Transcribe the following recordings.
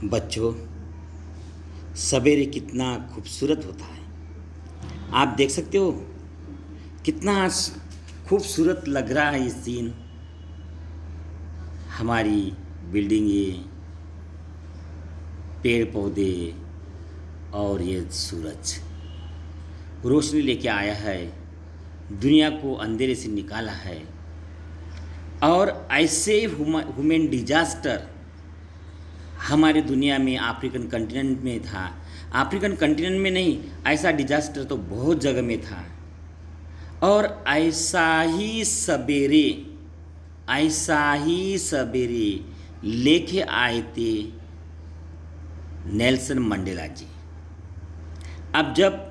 बच्चों, सवेरे कितना खूबसूरत होता है। आप देख सकते हो कितना खूबसूरत लग रहा है ये सीन। हमारी बिल्डिंगें, पेड़ पौधे और ये सूरज रोशनी लेके आया है, दुनिया को अंधेरे से निकाला है। और ऐसे ह्यूमन डिजास्टर हमारे दुनिया में अफ्रीकन कंटिनेंट में था। अफ्रीकन कंटिनेंट में नहीं, ऐसा डिजास्टर तो बहुत जगह में था। और ऐसा ही सवेरे लेके आए थे नेल्सन मंडेला जी। अब जब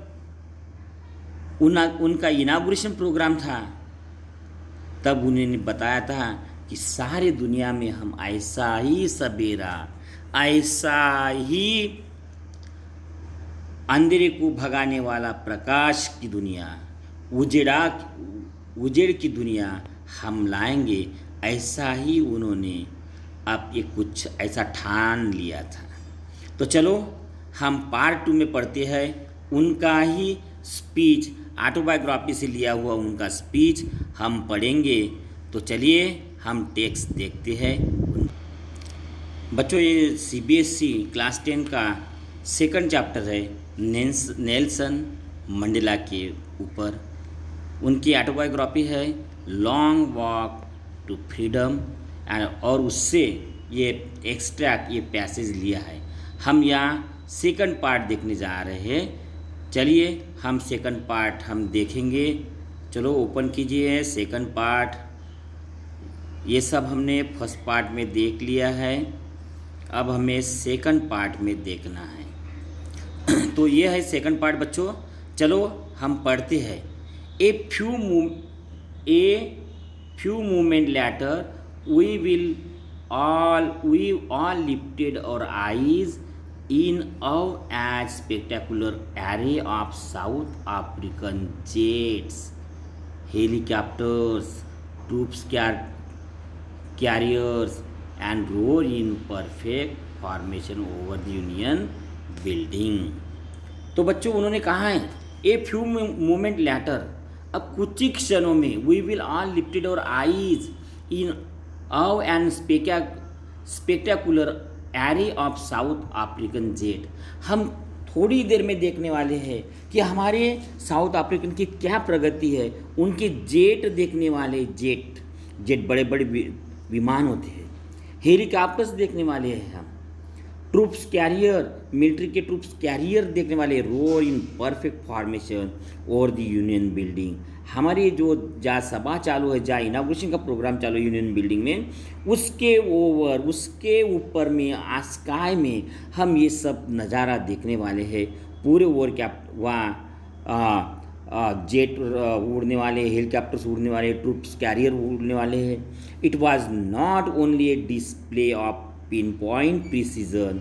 उनका इनागुरेशन प्रोग्राम था, तब उन्होंने बताया था कि सारे दुनिया में हम ऐसा ही सवेरा, ऐसा ही अंधेरे को भगाने वाला प्रकाश की दुनिया, उजेड़ की दुनिया हम लाएंगे। ऐसा ही उन्होंने अब ये कुछ ऐसा ठान लिया था। तो चलो हम पार्ट 2 में पढ़ते हैं उनका ही स्पीच, ऑटोबायोग्राफी से लिया हुआ उनका स्पीच हम पढ़ेंगे। तो चलिए हम टेक्स्ट देखते हैं। बच्चों, ये CBSE क्लास 10 का सेकंड चैप्टर है नेल्सन मंडेला के ऊपर। उनकी ऑटोबायोग्राफी है लॉन्ग वॉक टू फ्रीडम, और उससे ये एक्सट्रैक्ट, ये पैसेज लिया है। हम यहाँ सेकंड पार्ट देखने जा रहे हैं। चलिए हम सेकंड पार्ट हम देखेंगे। चलो ओपन कीजिए सेकंड पार्ट। ये सब हमने फर्स्ट पार्ट में देख लिया है, अब हमें सेकंड पार्ट में देखना है। तो ये है सेकंड पार्ट बच्चों। चलो हम पढ़ते हैं। ए few moment later we all lifted our eyes in awe at spectacular array of South African jets, helicopters, troops carriers, and roar in perfect formation over the Union building। तो बच्चों उन्होंने कहा है ए फ्यू मोमेंट लेटर, अब कुछ ही क्षणों में we will all lifted और आईज इन आव and spectacular array of South African jet. हम थोड़ी देर में देखने वाले हैं कि हमारे साउथ अफ्रीकन की क्या प्रगति है। उनके जेट देखने वाले, जेट बड़े बड़े विमान होते हैं। हेलीकॉप्टर्स देखने वाले हैं हम। ट्रूप्स कैरियर, मिलिट्री के ट्रूप्स कैरियर देखने वाले। Roar in perfect formation over the union building. हमारी जो जहाँ सभा चालू है, जहाँ इनाग्रेशन का प्रोग्राम चालू है यूनियन बिल्डिंग में, उसके ऊपर में स्काई में हम ये सब नज़ारा देखने वाले हैं। पूरे ओवर वहाँ जेट उड़ने वाले, हेलीकॉप्टर्स उड़ने वाले, ट्रूप्स कैरियर उड़ने वाले हैं। It was not only A display of pinpoint precision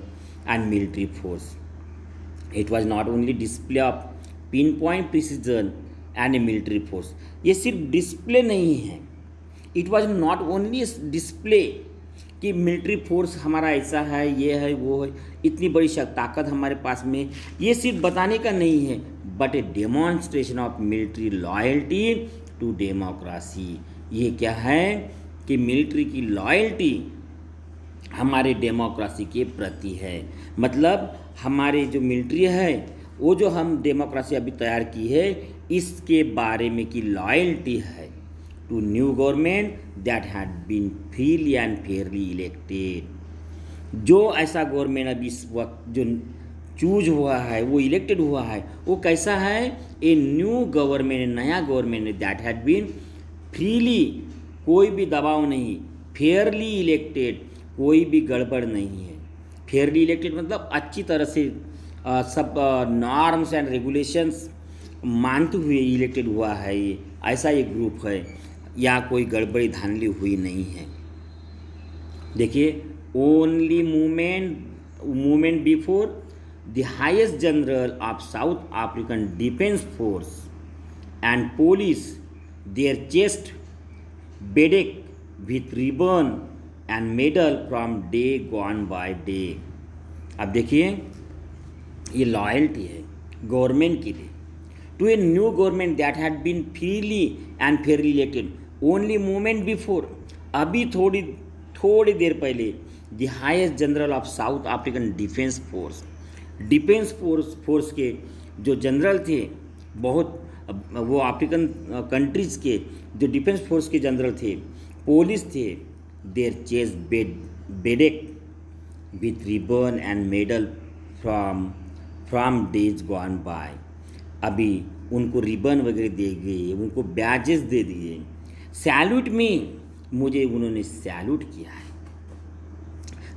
and military force. It was not only display of pinpoint precision and a military force. ये सिर्फ डिस्प्ले नहीं है। It was not only display कि military force हमारा ऐसा है, ये है, वो है, इतनी बड़ी ताकत हमारे पास में, ये सिर्फ बताने का नहीं है, but a demonstration of military loyalty to democracy. ये क्या है कि मिलिट्री की लॉयल्टी हमारे डेमोक्रेसी के प्रति है। मतलब हमारे जो मिलिट्री है, वो जो हम डेमोक्रेसी अभी तैयार की है, इसके बारे में की लॉयल्टी है to new government that had been freely and fairly elected. जो ऐसा गवर्नमेंट अभी इस वक्त जो चूज हुआ है, वो इलेक्टेड हुआ है, वो कैसा है? ए न्यू गवर्नमेंट, नया government that had been freely, कोई भी दबाव नहीं, फेयरली इलेक्टेड, कोई भी गड़बड़ नहीं है। फेयरली इलेक्टेड मतलब अच्छी तरह से सब नॉर्म्स एंड रेगुलेशंस मानते हुए इलेक्टेड हुआ है। ये ऐसा एक ग्रुप है, या कोई गड़बड़ी धांधली हुई नहीं है। देखिए, only movement before the highest general of South African defence force and police their chest bedecked with ribbon and medal from day gone by day। अब देखिए, ये लॉयल्टी है गवर्नमेंट के लिए, to a new government that had been freely and fairly elected only moment before. अभी थोड़ी देर पहले the highest general of South African defence force के जो जनरल थे, बहुत वो अफ्रीकन कंट्रीज़ के जो डिफेंस फोर्स के जनरल थे, पुलिस थे, their chest bedecked with ribbon and medal from days gone by. अभी उनको रिबन वगैरह दे गए, उनको बैजेस दे दिए, सैल्यूट में मुझे उन्होंने सैल्यूट किया है,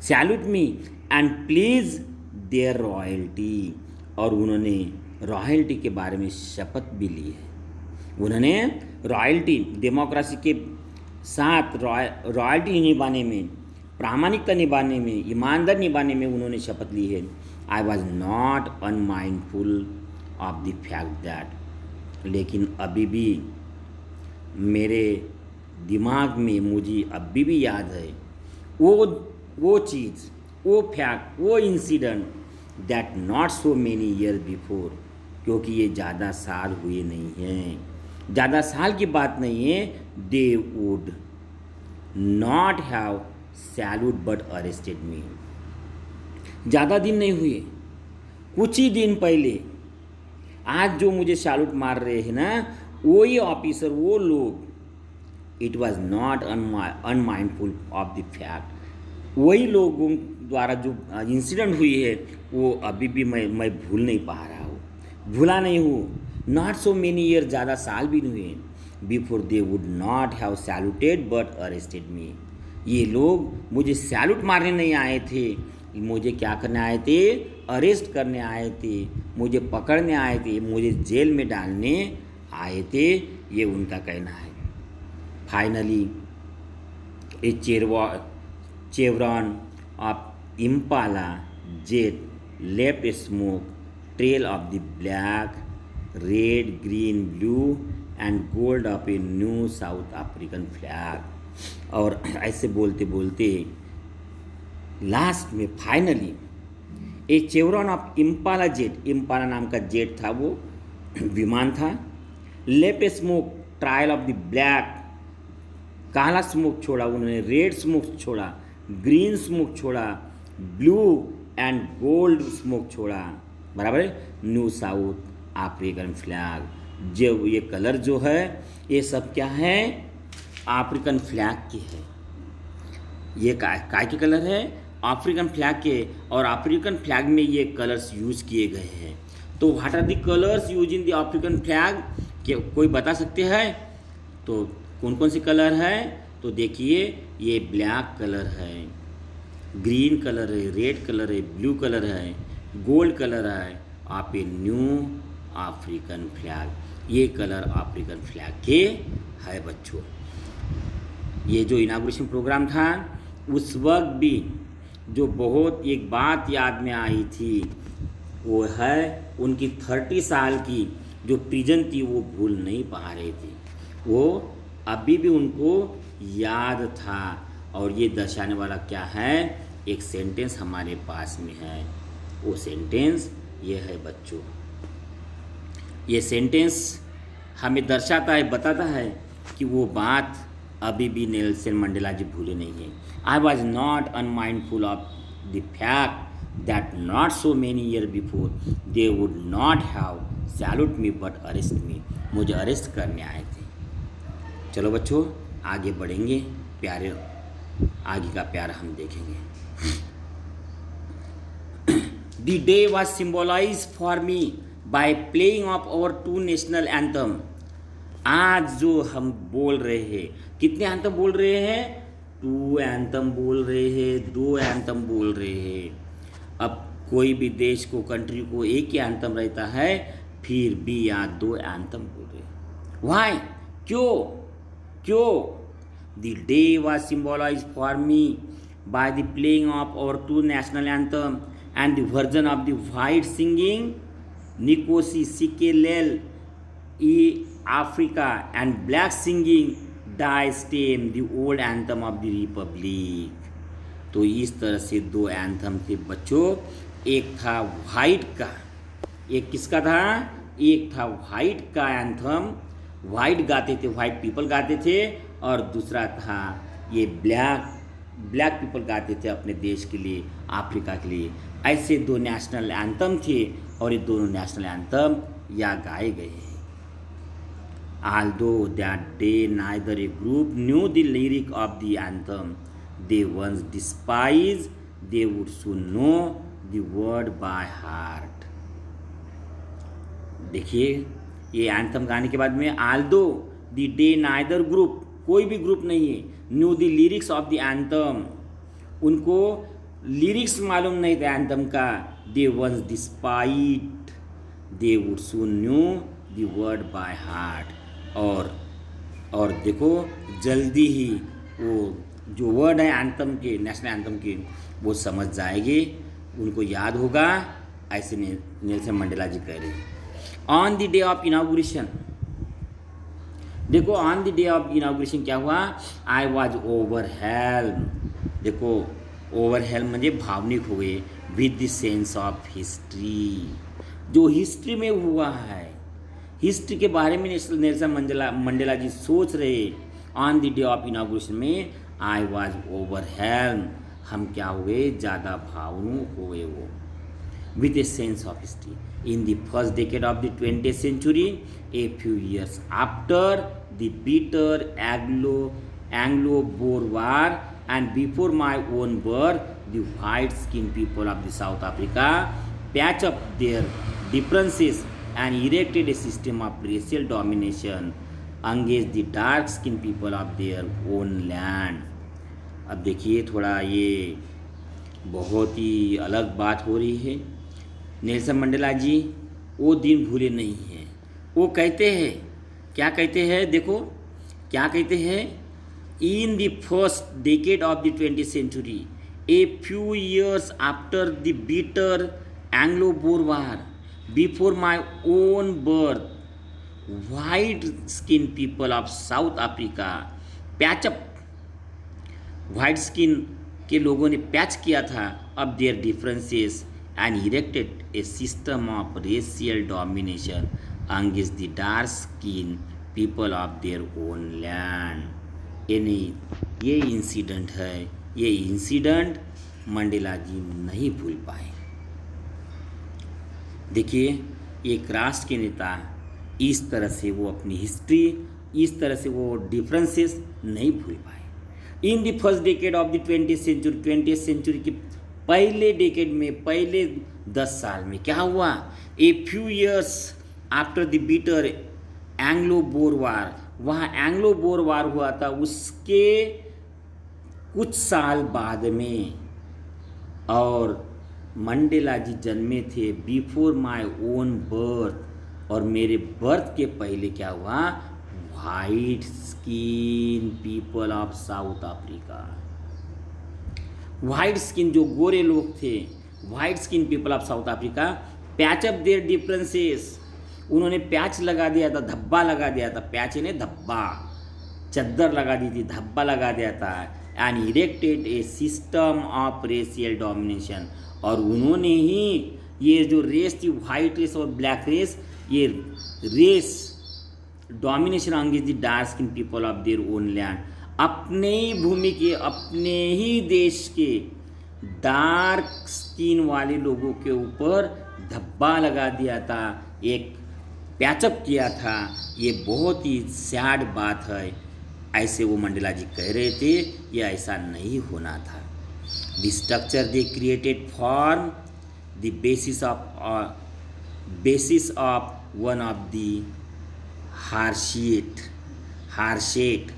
salute me and please their royalty, और उन्होंने रॉयल्टी के बारे में शपथ भी ली है। उन्होंने रॉयल्टी, डेमोक्रेसी के साथ रॉयल्टी निभाने में, प्रामाणिकता निभाने में, ईमानदार निभाने में उन्होंने शपथ ली है। I was not unmindful of the fact that, लेकिन अभी भी मेरे दिमाग में, मुझे अभी भी याद है वो चीज़, वो फैक्ट, वो incident that not so many year before, क्योंकि ये ज़्यादा साल हुए नहीं हैं, ज़्यादा साल की बात नहीं है। They would not have salute but arrested me. ज़्यादा दिन नहीं हुए, कुछ ही दिन पहले आज जो मुझे सैल्यूट मार रहे हैं ना, वही ऑफिसर, वो लोग, it was not unmindful of the fact, वही लोगों द्वारा जो इंसिडेंट हुई है वो अभी भी मैं भूल नहीं पा रहा हूँ, भूला नहीं हूँ। नॉट सो मेनी ईयर, ज़्यादा साल भी नहीं हुए, before they would not have saluted but arrested me. ये लोग मुझे सैल्यूट मारने नहीं आए थे, मुझे क्या करने आए थे, अरेस्ट करने आए थे, मुझे पकड़ने आए थे, मुझे जेल में डालने आए थे, ये उनका कहना है। Finally a chevron of Impala jet left a smoke trail of the black, red, green, blue and gold of a new South African flag. और ऐसे बोलते बोलते लास्ट में finally a chevron of Impala jet, Impala नाम का jet था, वो विमान था, left a smoke trial of the black, काला स्मोक छोड़ा उन्होंने, रेड स्मोक छोड़ा, ग्रीन स्मोक छोड़ा, ब्लू एंड गोल्ड स्मोक छोड़ा, बराबर है, न्यू साउथ अफ्रीकन फ्लैग। जो ये कलर जो है, ये सब क्या है, अफ्रीकन फ्लैग की है। ये काय के कलर है, अफ्रीकन फ्लैग के, और अफ्रीकन फ्लैग में ये कलर्स यूज किए गए हैं। तो what are the colours use in the African flag, कोई बता सकते हैं? तो कौन कौन से कलर है? तो देखिए, ये ब्लैक कलर है, ग्रीन कलर है, रेड कलर है, ब्लू कलर है, गोल्ड कलर है, आप ए न्यू अफ्रीकन फ्लैग। ये कलर अफ्रीकन फ्लैग के है बच्चों। ये जो इनाग्रेशन प्रोग्राम था, उस वक्त भी जो बहुत एक बात याद में आई थी, वो है उनकी 30 साल की जो प्रिजन थी, वो भूल नहीं पा रही थी, वो अभी भी उनको याद था। और ये दर्शाने वाला क्या है, एक सेंटेंस हमारे पास में है, वो सेंटेंस ये है बच्चों। ये सेंटेंस हमें दर्शाता है, बताता है कि वो बात अभी भी नेल्सन मंडेला जी भूले नहीं हैं। I was not unmindful of the fact that not so many year before they would not have salute me but arrest me. मुझे अरेस्ट करने आए थे। चलो बच्चों, आगे बढ़ेंगे, प्यारे आगे का प्यार हम देखेंगे। The day was symbolized for me by playing of our 2 national anthem। आज जो हम बोल रहे हैं, कितने एंथम बोल रहे हैं? 2 एंथम बोल रहे हैं, 2 एंथम बोल रहे हैं। अब कोई भी देश को, कंट्री को एक ही एंथम रहता है, फिर भी यहाँ 2 एंथम बोल रहे हैं। वाई? क्यों? The day was symbolized for me by the playing of our 2 national anthem and the version of the white singing Nkosi Sikelel e Africa and black singing Die Stem, the old anthem of the Republic। तो इस तरह से दो anthem थे बच्चों। एक था white का, एक किसका था, एक था वाइट का एंथम, वाइट गाते थे, वाइट पीपल गाते थे, और दूसरा था ये ब्लैक पीपल गाते थे अपने देश के लिए, अफ्रीका के लिए। ऐसे दो नेशनल एंथम थे और ये दोनों नेशनल एंथम या गाए गए हैं। Although that day neither a group knew the lyric of the anthem they once despised, they would soon know the word by heart. देखिए ये एंथम गाने के बाद में although the day neither group, कोई भी ग्रुप नहीं है, knew the lyrics of the anthem, उनको लिरिक्स मालूम नहीं था एंथम का, they once despised, they would soon know the word by heart. और देखो जल्दी ही वो जो वर्ड है एंथम के, नेशनल एंथम के, वो समझ जाएंगे, उनको याद होगा, ऐसे नेल्सन मंडेला जी कह रहे हैं। On the day of inauguration, देखो on the day of inauguration क्या हुआ, आई वॉज ओवरहेल्म, देखो ओवरहेल्म म्हणजे भावनिक हो गए, with the sense of history, जो हिस्ट्री में हुआ है, हिस्ट्री के बारे में नेल्सन मंडेला जी सोच रहे। On the day of inauguration में आई वॉज ओवरहेल्म, हम क्या हुए, ज़्यादा भावुक हो गए वो, with a sense of history. In the first decade of the 20th century, A few years after the bitter Anglo-Boer War and before my own birth, the white-skinned people of the South Africa patched up their differences and erected a system of racial domination against the dark-skinned people of their own land. अब देखिए थोड़ा ये बहुत ही अलग बात हो रही है। नेल्सन मंडेला जी वो दिन भूले नहीं हैं, वो कहते हैं, क्या कहते हैं, देखो क्या कहते हैं, in the first decade of the 20th century, A few years after the bitter Anglo-Boer War, before my own birth, white-skinned people of South Africa patch up, white skin के लोगों ने पैच किया था अब there differences and erected a system of racial domination against the dark skin people of their own land. ये incident है, ये incident Mandela जी नहीं भूल पाए। देखिए एक राष्ट्र के नेता इस तरह से वो अपनी हिस्ट्री, इस तरह से वो डिफरेंसेस नहीं भूल पाए। In the first decade of the 20th century के पहले डेकेड में, पहले 10 साल में क्या हुआ, a few years after the bitter Anglo Boer war, वहाँ एंग्लो-बोर वार हुआ था, उसके कुछ साल बाद में, और मंडेला जी जन्मे थे बिफोर माय ओन बर्थ, और मेरे बर्थ के पहले क्या हुआ, white skin people of south Africa, white skin जो गोरे लोग थे, white skin people of south Africa patch up there differences, उन्होंने पैच लगा दिया था, धब्बा लगा दिया था, पैच ने धब्बा, चद्दर लगा दी थी, धब्बा लगा दिया था, and erected a system of racial domination, और उन्होंने ही ये जो रेस थी, वाइट रेस और ब्लैक रेस, ये race domination against the dark skin people of their own land, अपने ही भूमि के, अपने ही देश के डार्क स्किन वाले लोगों के ऊपर धब्बा लगा दिया था, एक पैचअप किया था। ये बहुत ही सैड बात है, ऐसे वो मंडेला जी कह रहे थे, ये ऐसा नहीं होना था। The structure they created form the basis of one of the harshest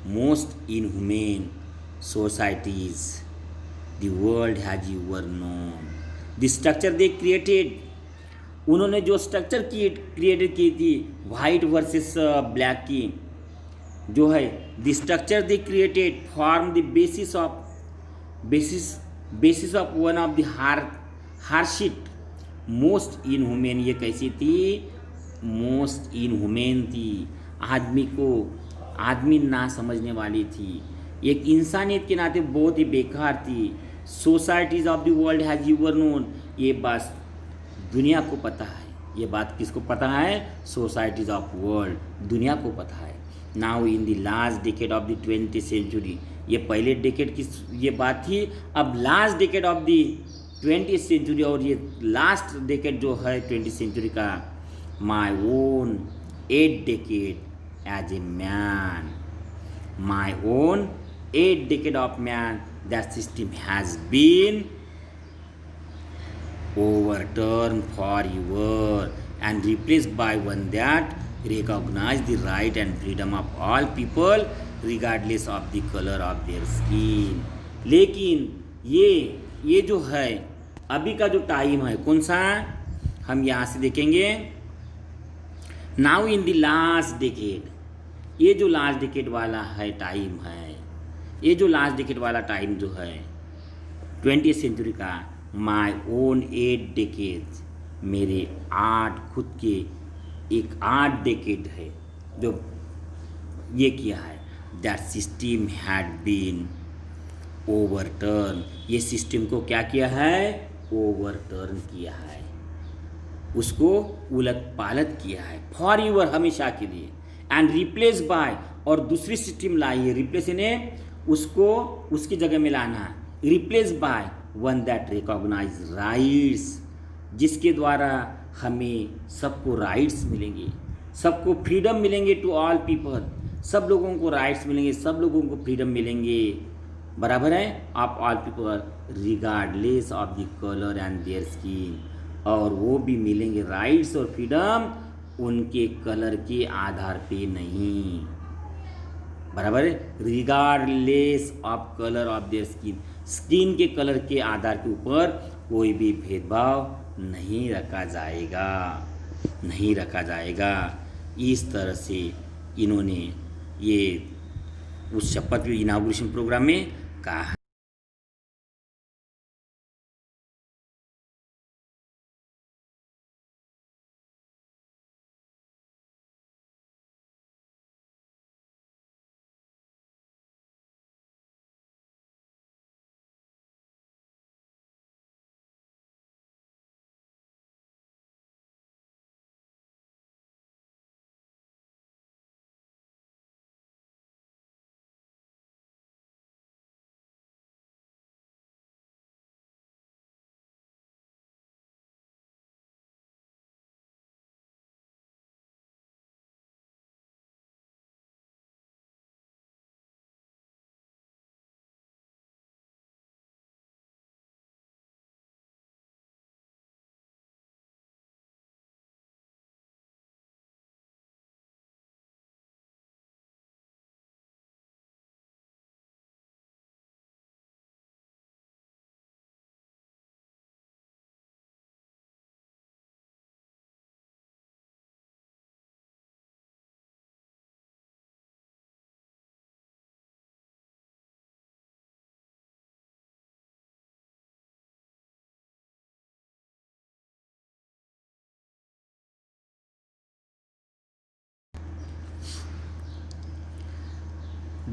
most inhuman societies the world has ever known. The structure they created, उन्होंने जो स्ट्रक्चर क्रिएटेड की थी वाइट वर्सेस ब्लैक की, जो है the structure they created form the basis of one of the harshest most inhuman. ये कैसी थी, मोस्ट इनह्यूमन थी, आदमी ना समझने वाली थी, एक इंसानियत के नाते बहुत ही बेकार थी। Societies of the world has your known, ये बात दुनिया को पता है। ये बात किसको पता है? सोसाइटीज़ ऑफ वर्ल्ड, दुनिया को पता है। Now in the last decade of the 20th century, ये पहले डेकेड की ये बात थी। अब last decade of the 20th century, और ये लास्ट डेकेड जो है 20th सेंचुरी का, my own 8th decade as a man, my own 8th decade of man, that system has been overturned forever and replaced by one that recognize the right and freedom of all people regardless of the color of their skin. लेकिन ये जो है अभी का जो time है कौन सा, हम यहाँ से देखेंगे। Now in the last decade, ये जो लास्ट डेकेड वाला है टाइम है, ये जो लास्ट डेकेड वाला टाइम जो है 20th सेंचुरी का, माई ओन 8 डेकेड्स, मेरे 8 खुद के एक 8 डेकेड है जो ये किया है। That system had been overturn, ये सिस्टम को क्या किया है? ओवरटर्न किया है, उसको उलट पालट किया है फॉर एवर, हमेशा के लिए। एंड रिप्लेस बाय, और दूसरी सिस्टम लाई है। रिप्लेस इन्हें उसको उसकी जगह में लाना, replace by one that recognise rights, जिसके द्वारा हमें सबको राइट्स मिलेंगे, सबको फ्रीडम मिलेंगे टू ऑल पीपल, सब लोगों को राइट्स मिलेंगे, सब लोगों को फ्रीडम मिलेंगे, बराबर है, of all people regardless of the colour and their skin, और वो भी मिलेंगे राइट्स और फ्रीडम उनके कलर के आधार पे नहीं, बराबर है, regardless of colour of their skin, skin के कलर के आधार के ऊपर कोई भी भेदभाव नहीं रखा जाएगा, नहीं रखा जाएगा। इस तरह से इन्होंने ये उस शपथ इनागुरेशन प्रोग्राम में कहा है।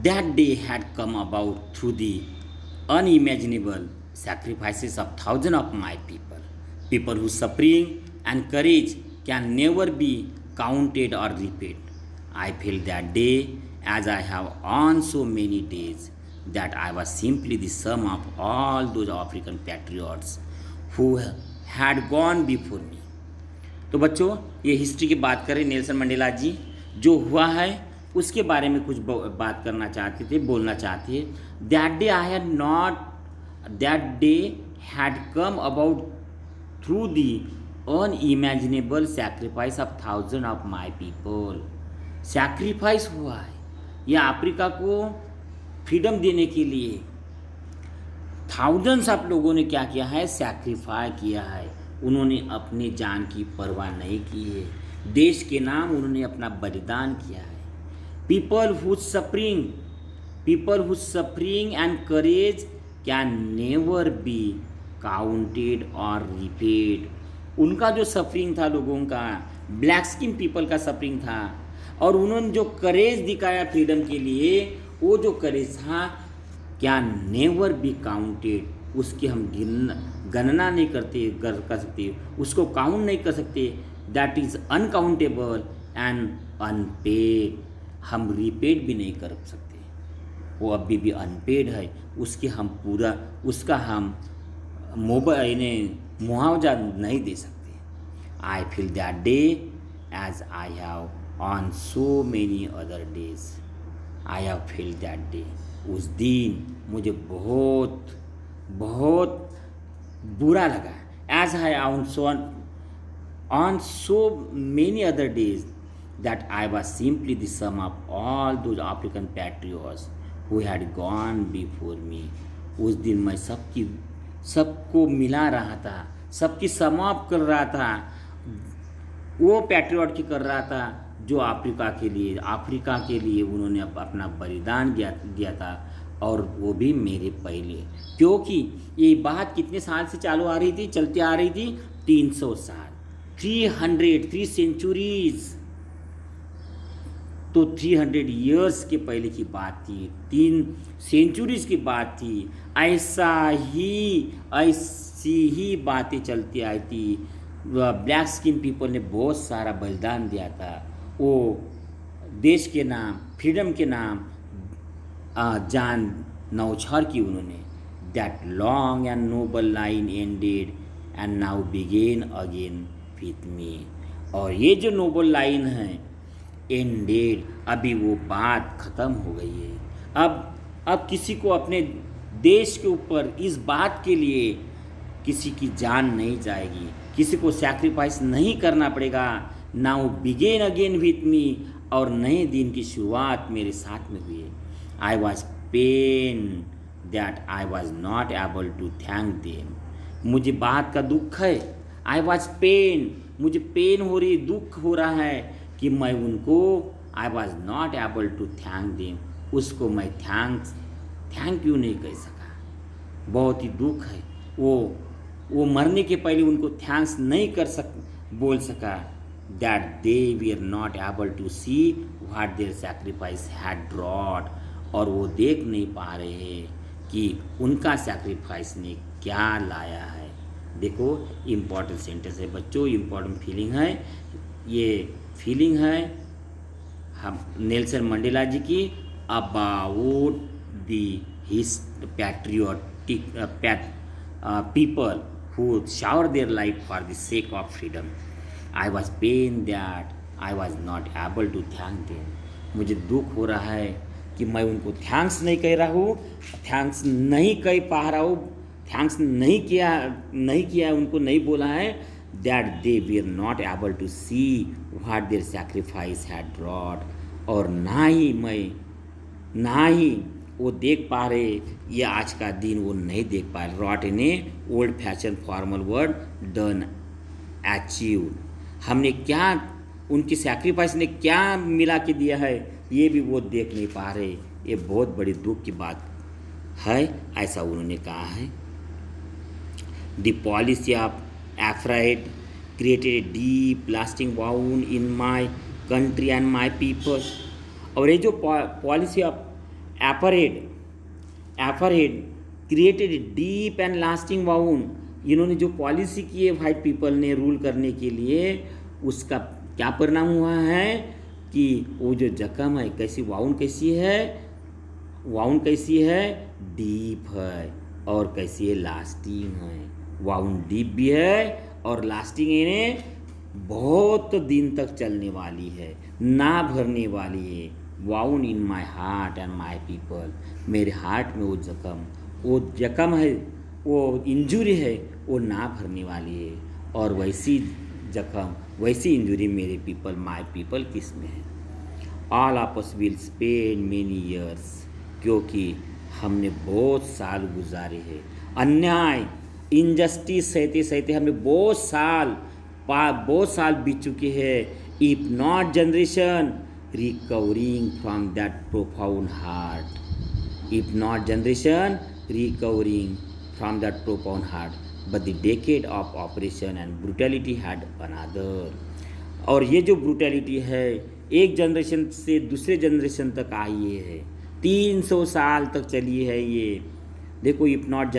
That day had come about through the unimaginable sacrifices of thousands of my people whose suffering and courage can never be counted or repaid. I felt that day, as I have on so many days, that I was simply the sum of all those African patriots who had gone before me. तो बच्चों, ये history की बात करें, Nelson Mandela जी जो हुआ है उसके बारे में कुछ बात करना चाहते थे, बोलना चाहते हैं। That day had come about through the unimaginable sacrifice of thousand of my people. Sacrifice हुआ है यह अफ्रीका को फ्रीडम देने के लिए। थाउजेंड्स ऑफ लोगों ने क्या किया है? सैक्रिफाई किया है। उन्होंने अपनी जान की परवाह नहीं की है, देश के नाम उन्होंने अपना बलिदान किया है। People whose suffering and courage can never be counted और रिपेड। उनका जो सफरिंग था लोगों का, ब्लैक स्किन पीपल का सफरिंग था, और उन्होंने जो करेज दिखाया फ्रीडम के लिए, वो जो करेज था क्या नेवर बी काउंटेड, उसकी हम गणना नहीं कर सकते, उसको काउंट नहीं कर सकते। That is uncountable and unpaid, हम रीपेड भी नहीं कर सकते, वो अभी भी अनपेड है, उसका हम मुआवजा नहीं दे सकते। I feel that day as I have on so many other days, I have feel that day, उस दिन मुझे बहुत बहुत बुरा लगा। As I on so many other days that I was simply the sum of all those African patriots who had gone before me। उस दिन मैं सबको मिला रहा था, सबकी समाप्त कर रहा था, वो पैट्रियट की कर रहा था जो अफ्रीका के लिए उन्होंने अपना बलिदान दिया था, और वो भी मेरे पहले। क्योंकि ये बात कितने साल से चलती आ रही थी 300 साल, 3 सेंचुरीज, तो 300 ईयर्स के पहले की बात थी, 3 सेंचुरीज की बात थी। ऐसी ही बातें चलती आई थी। ब्लैक स्किन पीपल ने बहुत सारा बलिदान दिया था, वो देश के नाम, फ्रीडम के नाम जान न्यौछावर की उन्होंने। That long and noble line ended and now begin again with me. और ये जो नोबल लाइन है एंडेड, अभी वो बात ख़त्म हो गई है। अब किसी को अपने देश के ऊपर इस बात के लिए किसी की जान नहीं जाएगी, किसी को सैक्रिफाइस नहीं करना पड़ेगा। Now begin again with me, और नए दिन की शुरुआत मेरे साथ में हुई है। I was pain that I was not able to thank them. मुझे बात का दुख है, आई वॉज पेन, मुझे पेन हो रही, दुख हो रहा है कि मैं उनको I was not able to thank them, उसको मैं थैंक यू नहीं कह सका। बहुत ही दुख है, वो मरने के पहले उनको थैंक्स नहीं बोल सका। That they were not able to see what their sacrifice had brought, और वो देख नहीं पा रहे हैं कि उनका सैक्रिफाइस ने क्या लाया है। देखो इम्पॉर्टेंट सेंटेंस है बच्चों, इम्पॉर्टेंट फीलिंग है, ये फीलिंग है हम नेल्सन मंडेला जी की about the his patriotic people who showered their life for the sake of freedom। I was pained that I was not able to thank them। मुझे दुख हो रहा है कि मैं उनको थैंक्स नहीं कह रहा हूँ, थैंक्स नहीं कह पा रहा हूँ, थैंक्स नहीं किया, उनको नहीं बोला है। That they were not able to see what their sacrifice had brought, और ना ही वो देख पा रहे, ये आज का दिन वो नहीं देख पा रहे। Wrote in a old fashion formal word, done, achieved, हमने क्या, उनकी सैक्रिफाइस ने क्या मिला के दिया है, ये भी वो देख नहीं पा रहे। ये बहुत बड़ी दुख की बात है, ऐसा उन्होंने कहा है। The policy of apartheid created a deep lasting wound in my country and my people. और ये जो policy of apartheid created deep and lasting wound, इन्होंने जो पॉलिसी की है वाइट पीपल ने रूल करने के लिए, उसका क्या परिणाम हुआ है कि वो जो जख्म है, वाउंड कैसी है, डीप है, और कैसी है, लास्टिंग है। वाउंड डीप भी है और लास्टिंग इन्हें बहुत दिन तक चलने वाली है, ना भरने वाली है। Wound in my heart and my people, मेरे हार्ट में वो जख्म है, वो इंजुरी है, वो ना भरने वाली है। और वैसी जख्म, वैसी इंजुरी मेरे पीपल, माई पीपल किस में है। All of us will spend many years, क्योंकि हमने बहुत साल गुजारे हैं। अन्याय, इनजस्टिस सहते हमने बहुत साल बीत चुके हैं। If not generation recovering from that profound heart, if not generation recovering from that profound heart, but the decade of oppression and brutality had another। और ये जो ब्रूटैलिटी है एक जनरेशन से दूसरे जनरेशन तक आई है, 300 साल तक चली है ये। देखो, इफ नॉट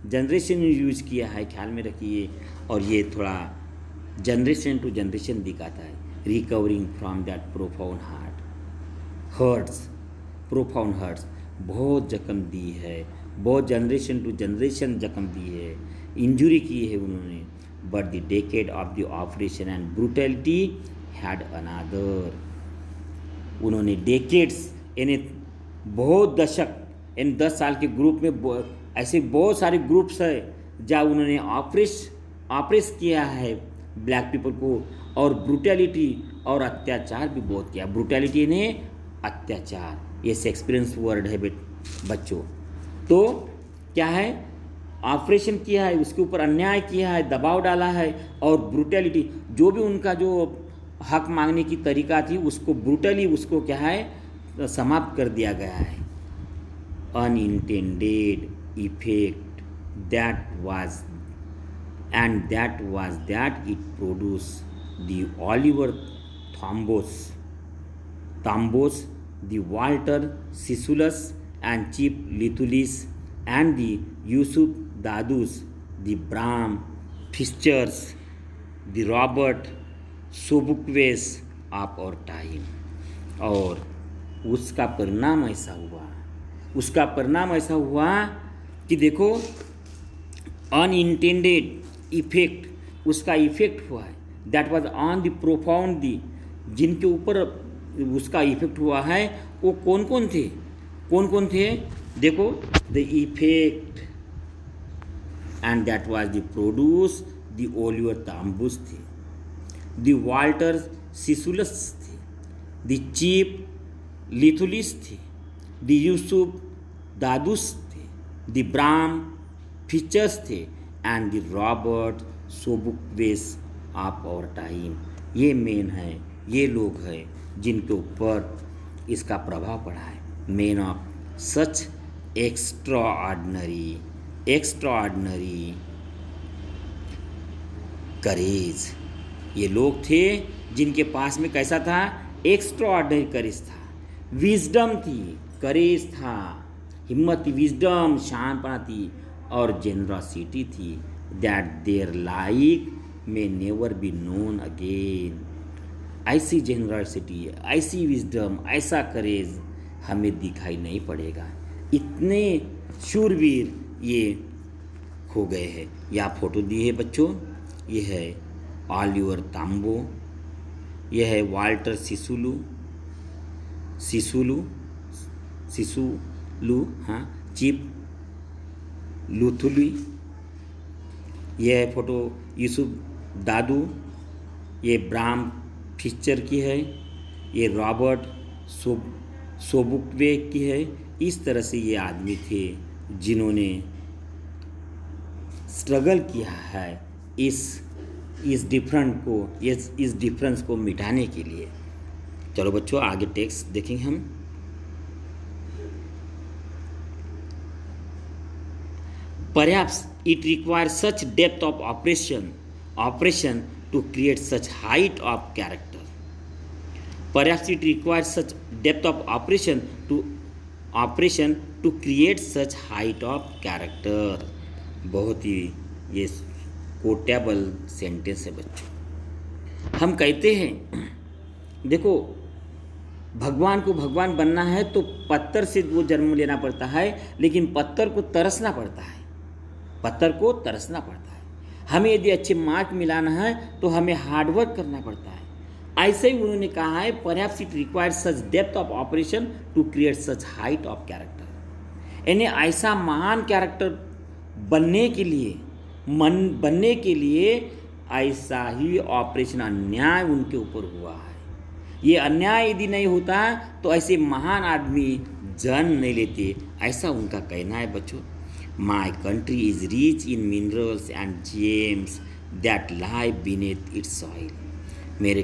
जनरेशन यूज किया है, ख्याल में रखिए। और ये थोड़ा जनरेशन टू जनरेशन दिखाता है, recovering from that profound hurts, बहुत जख्म दी है, बहुत जनरेशन टू जनरेशन जख्म दी है, इंजुरी की है उन्होंने। But the decade of the operation and brutality had another. उन्होंने डेकेड्स यानी बहुत दशक, यानी 10 साल के ग्रुप में ऐसे बहुत सारे ग्रुप्स है जहाँ उन्होंने ऑपरेस किया है ब्लैक पीपल को, और ब्रूटैलिटी और अत्याचार भी बहुत किया। ब्रूटैलिटी ने अत्याचार, ये एक्सपीरियंस वर्ड है बच्चों। तो क्या है, ऑपरेशन किया है, उसके ऊपर अन्याय किया है, दबाव डाला है, और ब्रूटैलिटी जो भी उनका जो हक मांगने की तरीका थी उसको ब्रूटली उसको क्या है समाप्त कर दिया गया है। Unintended effect that was that it produced the Oliver Thambos, the Walter Sissulus and Chip Lithulis and the Yusuf Dadus, the Bram Fischers, the Robert Sobukves of our time। और उसका परिणाम ऐसा हुआ कि देखो, अनइंटेंडेड इफेक्ट, उसका effect हुआ है, that was on the profound the, जिनके ऊपर उसका इफेक्ट हुआ है वो कौन कौन थे देखो, the effect and that was the produce the Oliver Tambos थे, द वाल्टर सिसुलस थे, द चीप लिथुलिस थे, द यूसुफ दादुस थे, द ब्राम फीचर्स थे, and the Robert Sobukwes of our time. ये मेन है, ये लोग हैं जिनके ऊपर इसका प्रभाव पड़ा है। मेन ऑफ सच एक्स्ट्राऑर्डिनरी करेज, ये लोग थे जिनके पास में कैसा था, एक्स्ट्राऑर्डिनरी करेज था, विजडम थी, करेज था, हिम्मत थी, विजडम शानपना थी, और जेनरसिटी थी, that their like may never be known again. ऐसी जेनरसिटी, ऐसी विजडम, ऐसा करेज हमें दिखाई नहीं पड़ेगा। इतने शूरवीर ये खो गए हैं। यह फोटो दी है बच्चों, ये है ऑलिवर ताम्बो, यह है वाल्टर सिसुलू, हाँ, चिप लुथुली, यह है फोटो यूसुफ दादू, ये ब्राम फिस्चर की है, ये रॉबर्ट सोबुक्वे की है। इस तरह से ये आदमी थे जिन्होंने स्ट्रगल किया है इस डिफरेंस को मिटाने के लिए। चलो बच्चों, आगे टेक्स्ट देखेंगे हम। Perhaps it requires such depth of operation to create such height of character. Perhaps it requires such depth of operation to create such height of character. बहुत ही ये कोटेबल सेंटेंस है बच्चों। हम कहते हैं, देखो, भगवान को भगवान बनना है तो पत्थर से वो जन्म लेना पड़ता है, लेकिन पत्थर को तरसना पड़ता है, हमें यदि अच्छे मार्क मिलाना है तो हमें हार्डवर्क करना पड़ता है। ऐसे ही उन्होंने कहा है, perhaps it requires such depth of operation to create such height of character. यानी ऐसा महान कैरेक्टर बनने के लिए ऐसा ही ऑपरेशन अन्याय उनके ऊपर हुआ है। ये अन्याय यदि नहीं होता तो ऐसे महान आदमी जन्म नहीं लेते, ऐसा उनका कहना है बच्चों। My country is rich in minerals and gems that lie beneath its soil। मेरे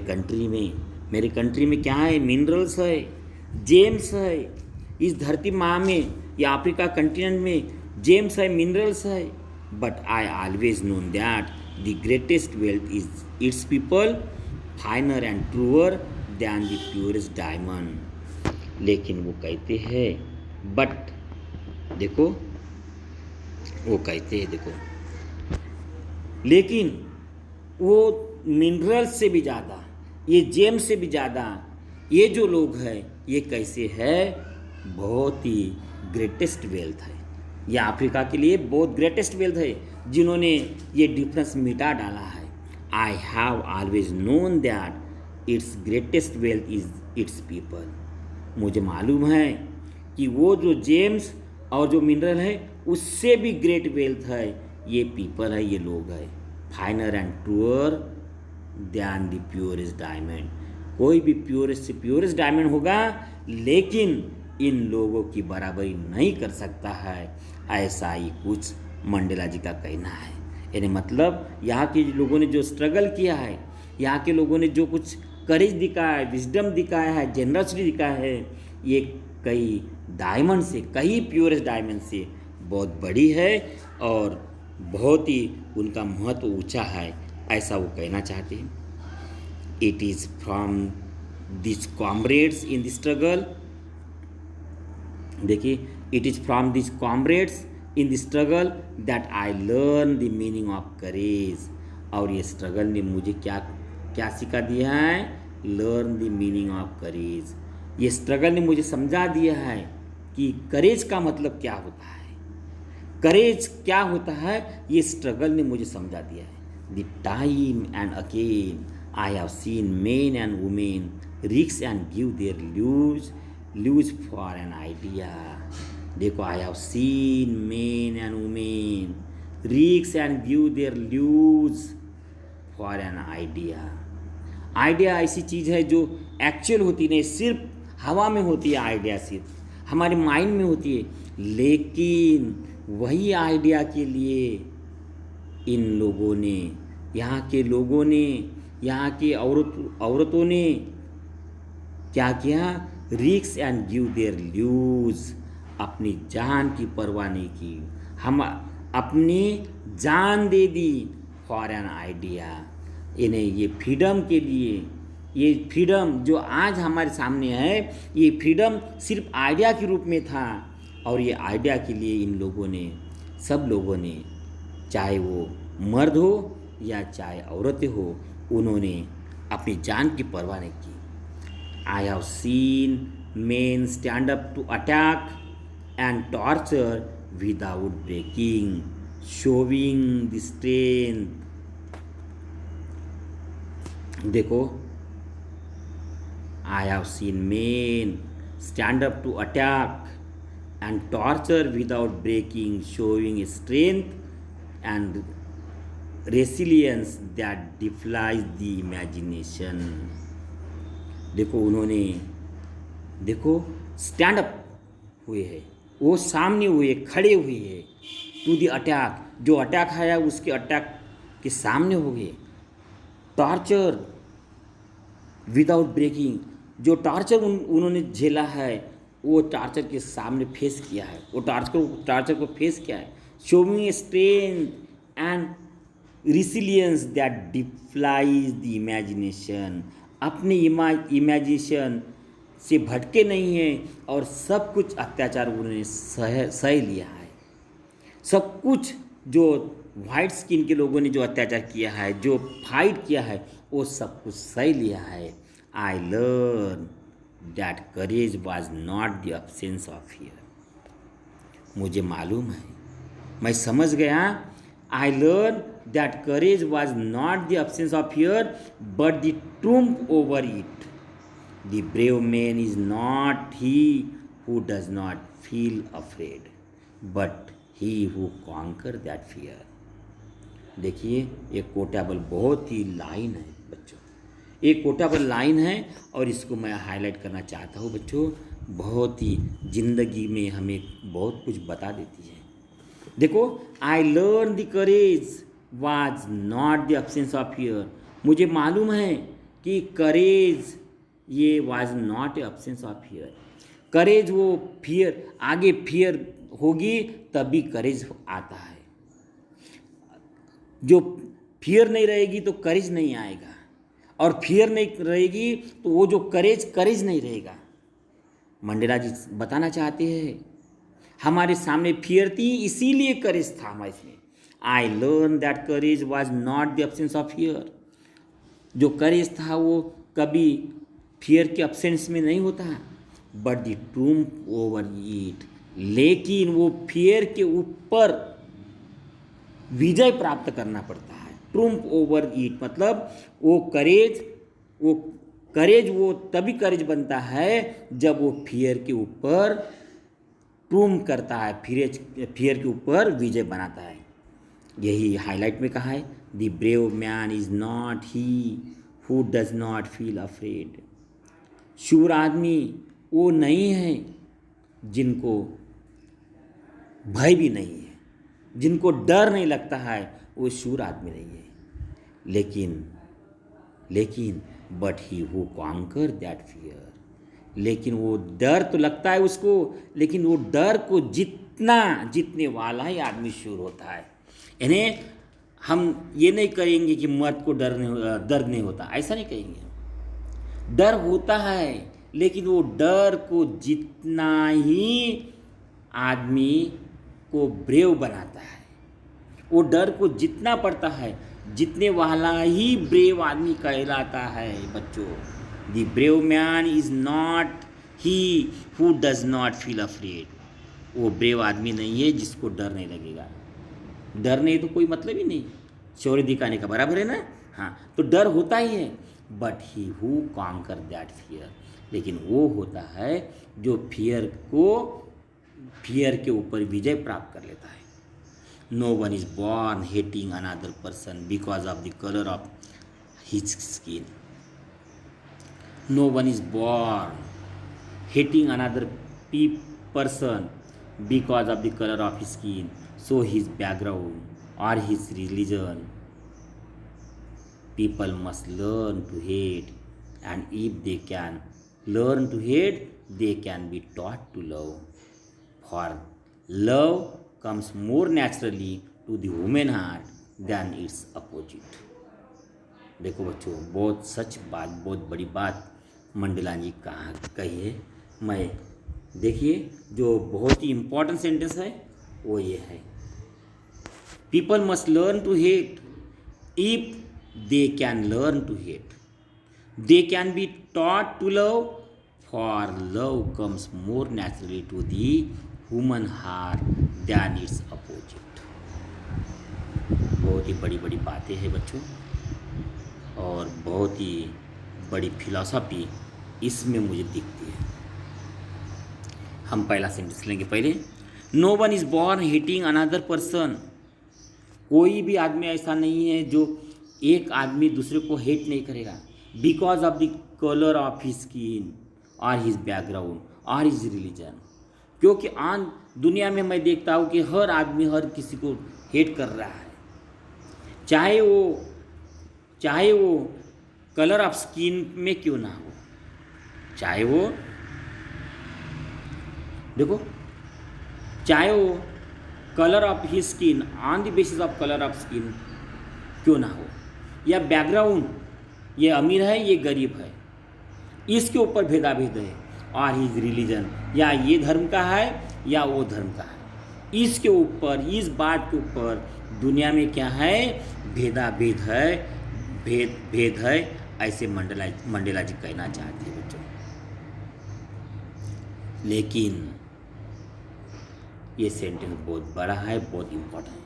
कंट्री में क्या है, मिनरल्स है, जेम्स है, इस धरती माँ में या अफ्रीका कंटिनेंट में जेम्स है, मिनरल्स है। But I always known that the greatest wealth is its people, finer and truer than the purest diamond. लेकिन वो कहते हैं बट देखो, वो कहते हैं देखो, लेकिन वो मिनरल से भी ज़्यादा, ये जेम से भी ज़्यादा, ये जो लोग हैं ये कैसे है, बहुत ही ग्रेटेस्ट वेल्थ है। ये अफ्रीका के लिए बहुत ग्रेटेस्ट वेल्थ है जिन्होंने ये डिफरेंस मिटा डाला है। I have always known that it's greatest wealth is its people. मुझे मालूम है कि वो जो जेम्स और जो मिनरल है उससे भी ग्रेट वेल्थ है ये पीपल है, ये लोग है। Finer and truer than the purest diamond. कोई भी प्योरेस्ट से प्योरेस्ट डायमंड होगा लेकिन इन लोगों की बराबरी नहीं कर सकता है, ऐसा ही कुछ मंडेला जी का कहना है। यानी मतलब यहाँ के लोगों ने जो स्ट्रगल किया है, यहाँ के लोगों ने जो कुछ करेज दिखाया है, विजडम दिखाया है, जेनरसिटी दिखाया है, ये कई डायमंड से, कई प्योरेस्ट डायमंड से बहुत बड़ी है और बहुत ही उनका महत्व ऊंचा है, ऐसा वो कहना चाहते हैं। It is from this comrades in the struggle, देखिए, it is from this comrades in the struggle that I learn the meaning of courage. और ये स्ट्रगल ने मुझे क्या क्या सिखा दिया है, लर्न द मीनिंग ऑफ करेज। ये स्ट्रगल ने मुझे समझा दिया है कि करेज का मतलब क्या होता है, करेज क्या होता है, ये स्ट्रगल ने मुझे समझा दिया है। The time and again I have seen men and women रिक्स and give their lose for an idea। देखो, I have seen men and women रिक्स and give their lose for an idea। Idea ऐसी चीज़ है जो actual होती नहीं, सिर्फ हवा में होती है। आइडिया सिर्फ हमारे माइंड में होती है, लेकिन वही आइडिया के लिए इन लोगों ने, यहाँ के लोगों ने, यहाँ की औरतों ने क्या किया, रिक्स एंड गिव देयर ल्यूज, अपनी जान की परवाह नहीं की, हम अपनी जान दे दी फॉर एन आइडिया। इन्हें ये फ्रीडम के लिए, ये फ्रीडम जो आज हमारे सामने है, ये फ्रीडम सिर्फ आइडिया के रूप में था और ये आइडिया के लिए इन लोगों ने, सब लोगों ने, चाहे वो मर्द हो या चाहे औरतें हो, उन्होंने अपनी जान की परवाह नहीं की। I have seen men stand up to attack and torture without breaking, showing the strength। देखो, I have seen men stand up to attack and torture without breaking, showing strength and resilience that defies the imagination। देखो, उन्होंने, देखो, stand up हुए हैं, वो सामने हुए, खड़े हुए हैं टू दी अटैक, जो अटैक आया उसके अटैक के सामने हो गए। टॉर्चर विदाउट ब्रेकिंग, जो टॉर्चर उन्होंने झेला है वो टॉर्चर के सामने फेस किया है, वो टॉर्चर को फेस किया है। Showing strength and resilience that defies the imagination, अपने इमेजिनेशन से भटके नहीं हैं और सब कुछ अत्याचार उन्होंने सह लिया है। सब कुछ जो वाइट स्किन के लोगों ने जो अत्याचार किया है, जो फाइट किया है, वो सब कुछ सह लिया है। I learn that courage was not the absence of fear. मुझे मालूम है, मैं समझ गया, I learn that courage was not the absence of fear but the triumph over it। The brave man is not he who does not feel afraid but he who conquer that fear। देखिए, एक quotable बहुत ही line है बच्चों, एक quotable line है और इसको मैं हाईलाइट करना चाहता हूँ बच्चों, बहुत ही ज़िंदगी में हमें बहुत कुछ बता देती है। देखो, I learn the courage was not the absence of fear. मुझे मालूम है कि करेज ये was not absence of fear. Courage वो फियर, आगे फियर होगी तभी करेज आता है। जो फियर नहीं रहेगी तो करेज नहीं आएगा, और फियर नहीं रहेगी तो वो जो करेज नहीं रहेगा। मंडेला जी बताना चाहते हैं हमारे सामने फियर थी इसीलिए करेज था हमारे इसमें। I learn that courage was not the absence of fear. जो करेज था वो कभी फियर के एब्सेंस में नहीं होता, बट द ट्रूम्फ ओवर इट, लेकिन वो फियर के ऊपर विजय प्राप्त करना पड़ता है। ट्रूम्फ ओवर इट मतलब वो करेज वो तभी करेज बनता है जब वो फियर के ऊपर ट्रूम्फ करता है, फियर के ऊपर विजय बनाता है। यही हाईलाइट में कहा है, the brave man is not he who does not feel afraid. शूर आदमी वो नहीं है जिनको भय भी नहीं है, जिनको डर नहीं लगता है, वो शूर आदमी नहीं है। लेकिन but he who conquer that fear, लेकिन वो डर तो लगता है उसको, लेकिन वो डर को जीतने वाला ही आदमी शूर होता है। यानी हम ये नहीं कहेंगे कि मर्द को दर्द नहीं होता, ऐसा नहीं कहेंगे। डर होता है, लेकिन वो डर को जीतना ही आदमी को ब्रेव बनाता है। वो डर को जीतना पड़ता है, जीतने वाला ही ब्रेव आदमी कहलाता है बच्चों। The brave man is not he who does not feel afraid. वो ब्रेव आदमी नहीं है जिसको डर नहीं लगेगा। डर नहीं तो कोई मतलब ही नहीं, शौर्य दिखाने का बराबर है ना। हाँ, तो डर होता ही है, but he who conquer that fear, लेकिन वो होता है जो फियर के ऊपर विजय प्राप्त कर लेता है। No one is born hating another person because of the colour of his skin. No one is born hating another person because of the color of his skin, so his background or his religion. People must learn to hate, and if they can learn to hate, they can be taught to love. For love comes more naturally to the human heart than its opposite. देखो बच्चों, बहुत सच बात, बहुत बड़ी बात Mandela जी कही है। मैं देखिए जो बहुत ही इम्पोर्टेंट सेंटेंस है वो ये है, people must learn to hate if they can learn to hate, they can be taught to love, for love comes more naturally to the human heart than its opposite. बहुत ही बड़ी बड़ी बातें हैं बच्चों, और बहुत ही बड़ी फिलॉसफी इसमें मुझे दिखती है। हम पहला सेंटेंस लेंगे पहले, no one is born hating another person. कोई भी आदमी ऐसा नहीं है जो एक आदमी दूसरे को हेट नहीं करेगा, because of the colour of his skin और हिज बैकग्राउंड और हिज रिलीजन। क्योंकि आज दुनिया में मैं देखता हूँ कि हर आदमी हर किसी को हेट कर रहा है, चाहे वो कलर ऑफ स्किन में क्यों ना हो, चाहे वो देखो, चाहे वो colour of his skin on the basis of colour of skin क्यों ना हो, या बैकग्राउंड, ये अमीर है ये गरीब है, इसके ऊपर भेदाभेद है, और हिज रिलीजन, या ये धर्म का है या वो धर्म का है, इसके ऊपर, इस बात के ऊपर दुनिया में क्या है, भेदाभेद है, भेद है, ऐसे मंडेला जी कहना चाहते हैं बच्चों। लेकिन ये सेंटेंस बहुत बड़ा है, बहुत इम्पोर्टेंट है।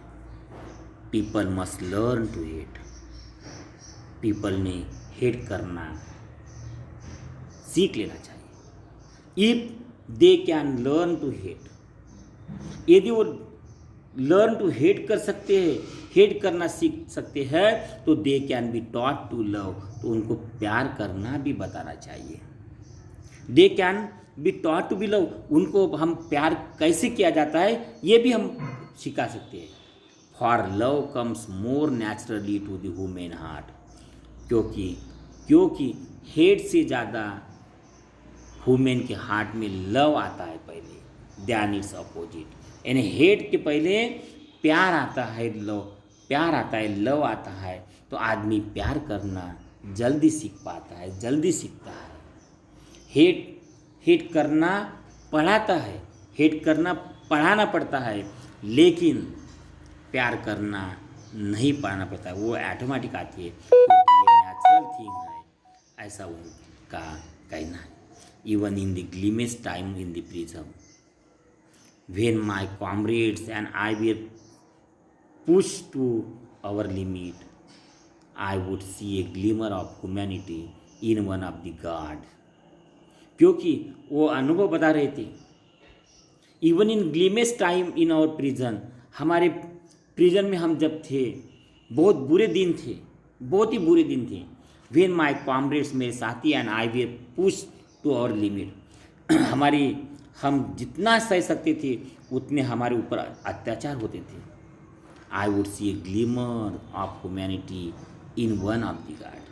People must learn to hate, people ने हेट करना सीख लेना चाहिए। If they can learn to hate, यदि वो लर्न टू हेट कर सकते हैं, हेट करना सीख सकते हैं, तो they can be taught to love, तो उनको प्यार करना भी बताना चाहिए। They can be taught to be love, उनको हम प्यार कैसे किया जाता है ये भी हम सिखा सकते हैं। For love comes more naturally to the human heart, क्योंकि हेट से ज़्यादा ह्यूमन के हार्ट में लव आता है पहले, दैन इट्स अपोजिट। यानी हेट के पहले प्यार आता है, लव आता है, तो आदमी प्यार करना जल्दी सीख पाता है, जल्दी सीखता है। हेट करना पढ़ाता है, हेट करना पढ़ाना पड़ता है, लेकिन प्यार करना नहीं पढ़ाना पड़ता है, वो ऑटोमेटिक आती है क्योंकि ये नेचुरल थिंग है, ऐसा उनका कहना है। Even in the gloomiest time in the prison when my comrades and I were pushed to our limit, I would see a glimmer of humanity in one of the guard. क्योंकि वो अनुभव बता रहे थे, even in gloomiest time in our prison, हमारे prison में हम जब थे, बहुत बुरे दिन थे, बहुत ही बुरे दिन थे। वेन माई कॉमरेड्स, मेरे साथी, and I were push to our limit, हमारी हम जितना सह सकते थे उतने हमारे ऊपर अत्याचार होते थे। I would see A glimmer of humanity in one of the guard,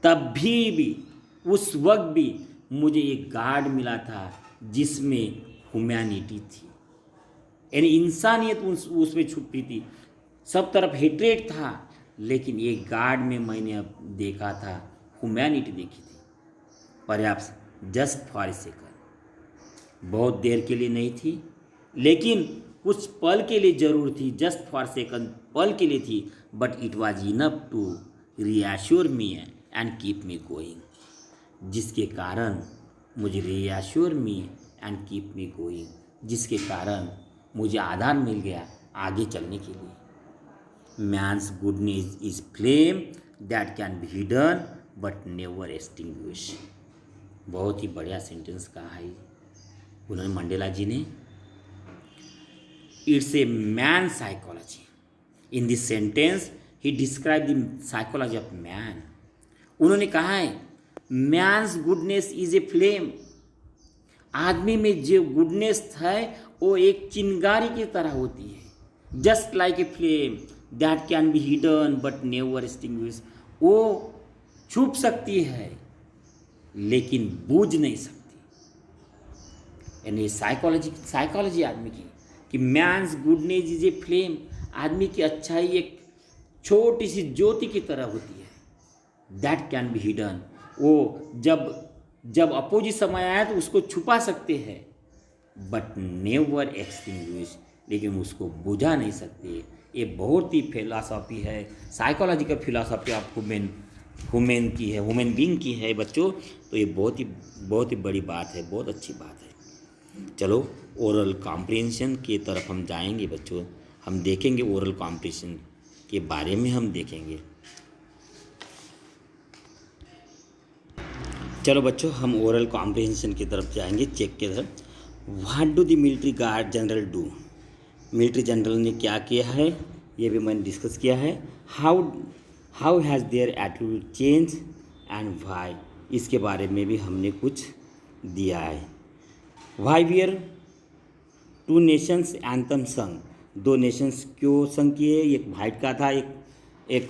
तब भी उस वक्त भी मुझे एक गार्ड मिला था जिसमें ह्यूमैनिटी थी, यानी इंसानियत उसमें छुपी थी। सब तरफ हेट्रेट था, लेकिन एक गार्ड में मैंने अब देखा था, ह्यूमैनिटी देखी थी। पर्याप्त जस्ट फॉर ए सेकंड, बहुत देर के लिए नहीं थी, लेकिन कुछ पल के लिए ज़रूर थी, जस्ट फॉर सेकंड पल के लिए थी, but it was enough to reassure me and keep me going, जिसके कारण मुझे reassure me and keep me going, जिसके कारण मुझे आधार मिल गया आगे चलने के लिए। Man's goodness is flame that can be hidden but never extinguish. बहुत ही बढ़िया सेंटेंस कहा है उन्होंने, मंडेला जी ने। It's a man psychology. In this sentence he describe the psychology of man. उन्होंने कहा है man's goodness is a flame, आदमी में जो गुडनेस है वो एक चिंगारी की तरह होती है, just like a flame that can be hidden but never extinguish. वो छुप सकती है लेकिन बूझ नहीं सकती। यानी साइकोलॉजी आदमी की कि man's goodness is a flame, आदमी की अच्छाई एक छोटी सी ज्योति की तरह होती है, दैट कैन बी हिडन। वो जब अपोजिट समय आया तो उसको छुपा सकते हैं, बट नेवर एक्सटिंग्विश, लेकिन उसको बुझा नहीं सकते। ये बहुत ही फिलॉसफी है, साइकोलॉजी का फिलॉसफी ऑफ ह्यूमन की है, ह्यूमन बीइंग की है बच्चों। तो ये बहुत ही बड़ी बात है, बहुत अच्छी बात है। चलो ओरल कॉम्प्रिहेंशन की तरफ हम जाएंगे बच्चों, हम देखेंगे ओरल कॉम्प्रिहेंशन के बारे में हम देखेंगे। चलो बच्चों हम ओरल कॉम्प्रिहेंशन की तरफ जाएंगे, चेक की तरफ। What do the military guard general do, military general ने क्या किया है ये भी मैंने डिस्कस किया है। How has their attitude change and why, इसके बारे में भी हमने कुछ दिया है। Why weird two nations anthem संग, दो नेशंस क्यों संग किए, एक वाइट का था एक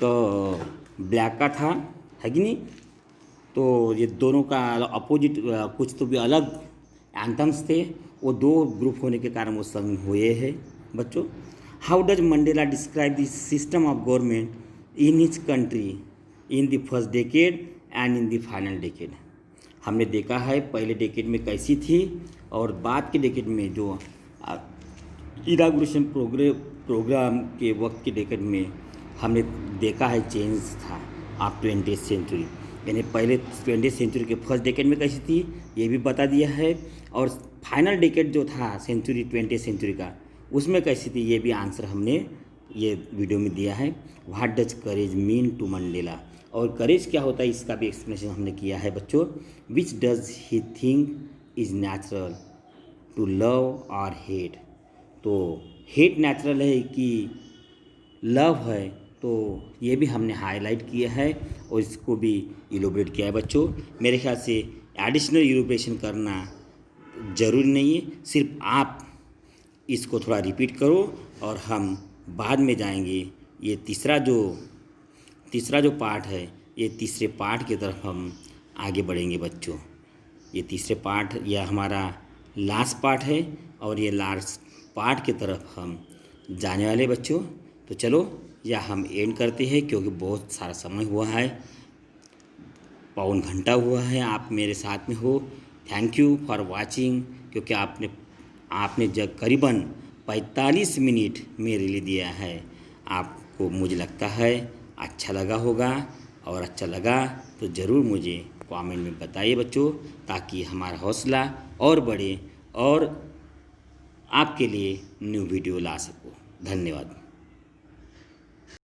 ब्लैक का था, है कि नहीं। तो ये दोनों का अपोजिट कुछ तो भी अलग एंथम्स थे, वो दो ग्रुप होने के कारण वो संग हुए हैं बच्चों। How does Mandela describe the system of government in his country in the first decade and in the final decade. हमने देखा है पहले डेकेड में कैसी थी और बाद के डेकेड में जो इनागुरेशन प्रोग्राम के वक्त के डेकेड में हमने देखा है चेंज था आप 20th सेंचुरी, यानी पहले 20th सेंचुरी के फर्स्ट डेकेड में कैसी थी ये भी बता दिया है, और फाइनल डेकेड जो था सेंचुरी 20th सेंचुरी का उसमें कैसी थी ये भी आंसर हमने ये वीडियो में दिया है। What does courage mean to Mandela, और करेज क्या होता है इसका भी एक्सप्लेनेशन हमने किया है बच्चों। Which does he think is natural to love और हेट, तो हेट नेचुरल है कि लव है, तो ये भी हमने हाईलाइट किया है और इसको भी इलोबरेट किया है बच्चों। मेरे ख्याल से एडिशनल इलोब्रेशन करना ज़रूरी नहीं है, सिर्फ आप इसको थोड़ा रिपीट करो और हम बाद में जाएंगे। ये तीसरा जो पार्ट है, ये तीसरे पार्ट की तरफ हम आगे बढ़ेंगे बच्चों। ये तीसरे पार्ट या हमारा लास्ट पार्ट है और ये लास्ट पार्ट की तरफ हम जाने वाले बच्चों। तो चलो या हम एंड करते हैं क्योंकि बहुत सारा समय हुआ है, पौन घंटा हुआ है आप मेरे साथ में हो। थैंक यू फॉर वाचिंग, क्योंकि आपने जब करीबन 45 मिनट मेरे लिए दिया है, आपको मुझे लगता है अच्छा लगा होगा, और अच्छा लगा तो ज़रूर मुझे कमेंट में बताइए बच्चों, ताकि हमारा हौसला और बढ़े और आपके लिए न्यू वीडियो ला सकूं। धन्यवाद।